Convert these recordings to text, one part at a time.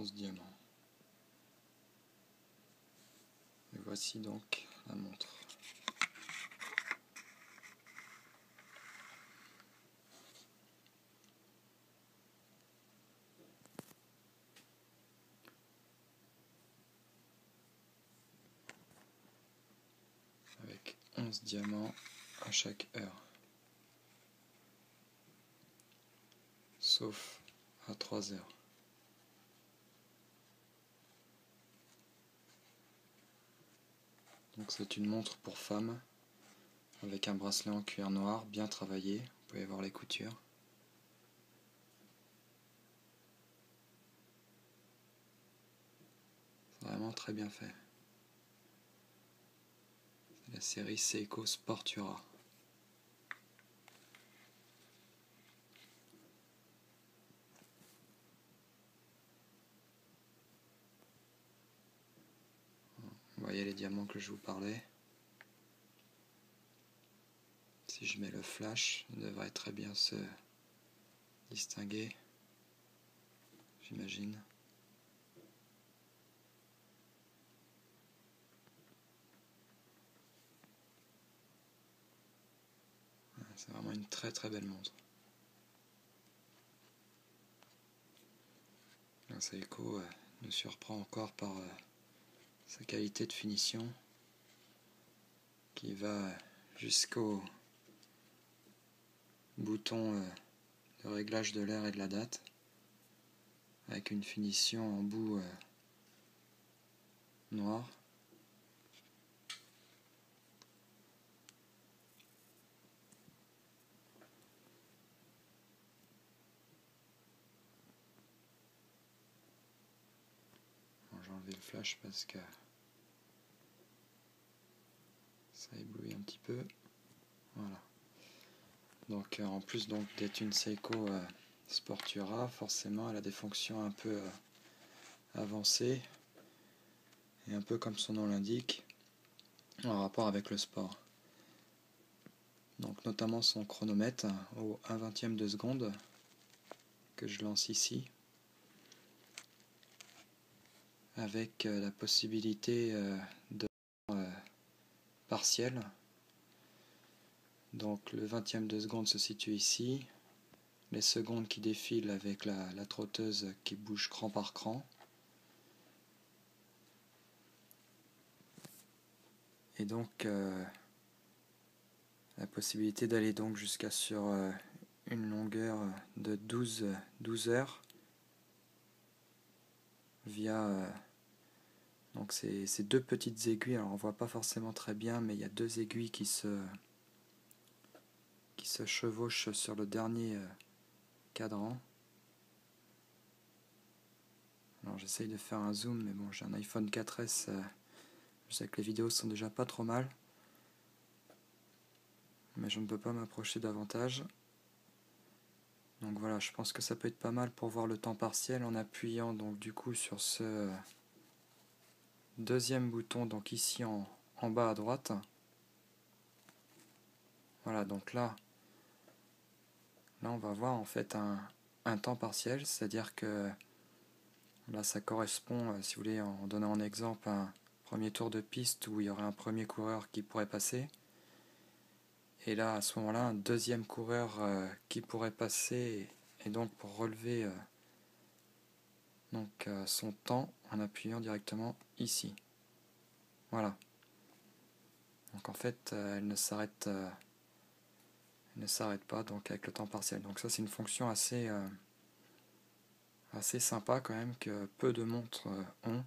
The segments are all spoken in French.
11 diamants. Et voici donc la montre. Avec 11 diamants à chaque heure. Sauf à 3 heures. Donc c'est une montre pour femme avec un bracelet en cuir noir bien travaillé. Vous pouvez voir les coutures. C'est vraiment très bien fait. C'est la série Seiko Sportura. Vous voyez les diamants que je vous parlais. Si je mets le flash, il devrait très bien se distinguer, j'imagine. C'est vraiment une très très belle montre. La Seiko nous surprend encore par sa qualité de finition qui va jusqu'au bouton de réglage de l'heure et de la date avec une finition en bout noir. Bon, j'ai enlevé le flash parce que ça éblouit un petit peu. Voilà. Donc en plus donc d'être une Seiko Sportura, forcément elle a des fonctions un peu avancées et un peu comme son nom l'indique en rapport avec le sport. Donc notamment son chronomètre au 1/20 de seconde que je lance ici avec la possibilité de partiel. Donc le 20e de seconde se situe ici, les secondes qui défilent avec la trotteuse qui bouge cran par cran. Et donc la possibilité d'aller donc jusqu'à sur une longueur de 12 heures via donc ces deux petites aiguilles. Alors on voit pas forcément très bien, mais il y a deux aiguilles qui se chevauchent sur le dernier cadran. Alors j'essaye de faire un zoom, mais bon, j'ai un iPhone 4S, je sais que les vidéos sont déjà pas trop mal, mais je ne peux pas m'approcher davantage. Donc voilà, je pense que ça peut être pas mal pour voir le temps partiel en appuyant donc du coup sur ce deuxième bouton, donc ici en bas à droite. Voilà, donc là on va voir en fait un temps partiel, c'est-à-dire que là ça correspond, si vous voulez, en donnant un exemple, à un premier tour de piste où il y aurait un premier coureur qui pourrait passer. Et là, à ce moment-là, un deuxième coureur qui pourrait passer, et donc pour relever son temps en appuyant directement ici. Voilà. Donc en fait, elle ne s'arrête pas donc avec le temps partiel. Donc ça, c'est une fonction assez sympa quand même que peu de montres ont,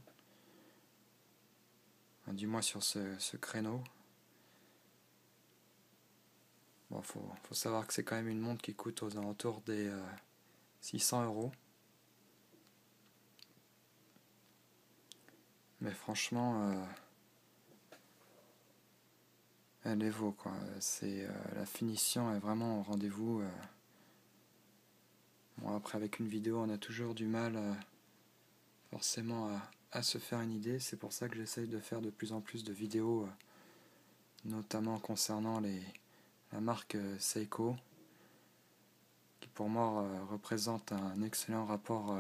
du moins sur ce créneau. Bon, faut savoir que c'est quand même une montre qui coûte aux alentours des 600 €. Mais franchement, elle les vaut, quoi. La finition est vraiment au rendez-vous. Bon, après, avec une vidéo, on a toujours du mal forcément à se faire une idée. C'est pour ça que j'essaye de faire de plus en plus de vidéos, notamment concernant la marque Seiko, qui pour moi représente un excellent rapport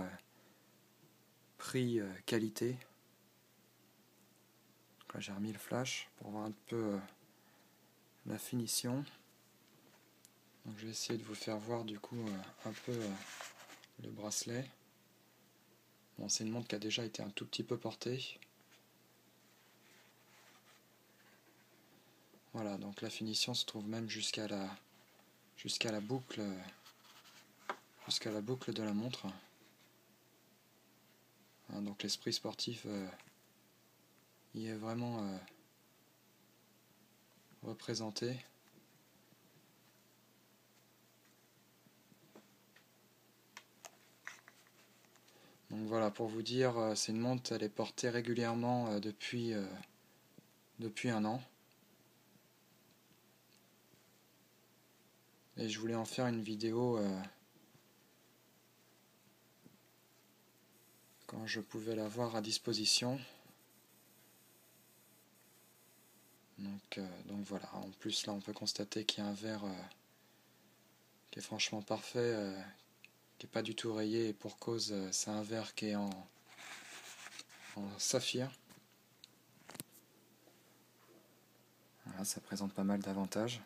prix qualité. Là j'ai remis le flash pour voir un peu la finition. Donc je vais essayer de vous faire voir du coup un peu le bracelet. Bon, c'est une montre qui a déjà été un tout petit peu portée. Voilà, donc la finition se trouve même jusqu'à la boucle de la montre. Hein, donc l'esprit sportif y est vraiment représenté. Donc voilà, pour vous dire, c'est une montre, elle est portée régulièrement depuis un an. Et je voulais en faire une vidéo quand je pouvais l'avoir à disposition. Donc voilà, en plus là on peut constater qu'il y a un verre qui est franchement parfait, qui n'est pas du tout rayé, et pour cause, c'est un verre qui est en saphir. Voilà, ça présente pas mal d'avantages.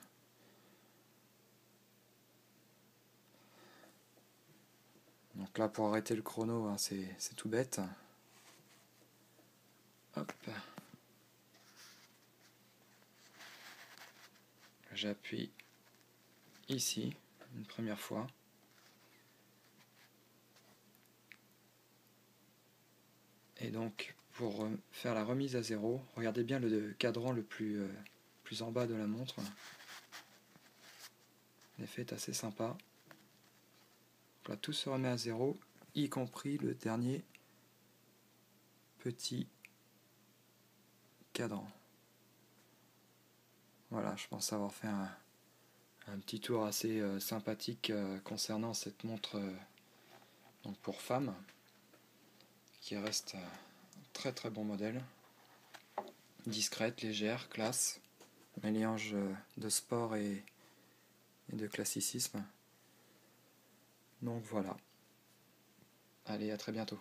Donc là, pour arrêter le chrono, hein, c'est tout bête. Hop. J'appuie ici une première fois. Et donc pour faire la remise à zéro, regardez bien le cadran le plus en bas de la montre. L'effet est assez sympa. Donc là, tout se remet à zéro, y compris le dernier petit cadran. Voilà, je pense avoir fait un petit tour assez sympathique concernant cette montre donc pour femmes, qui reste un très très bon modèle. Discrète, légère, classe, mélange de sport et de classicisme. Donc voilà. Allez, à très bientôt.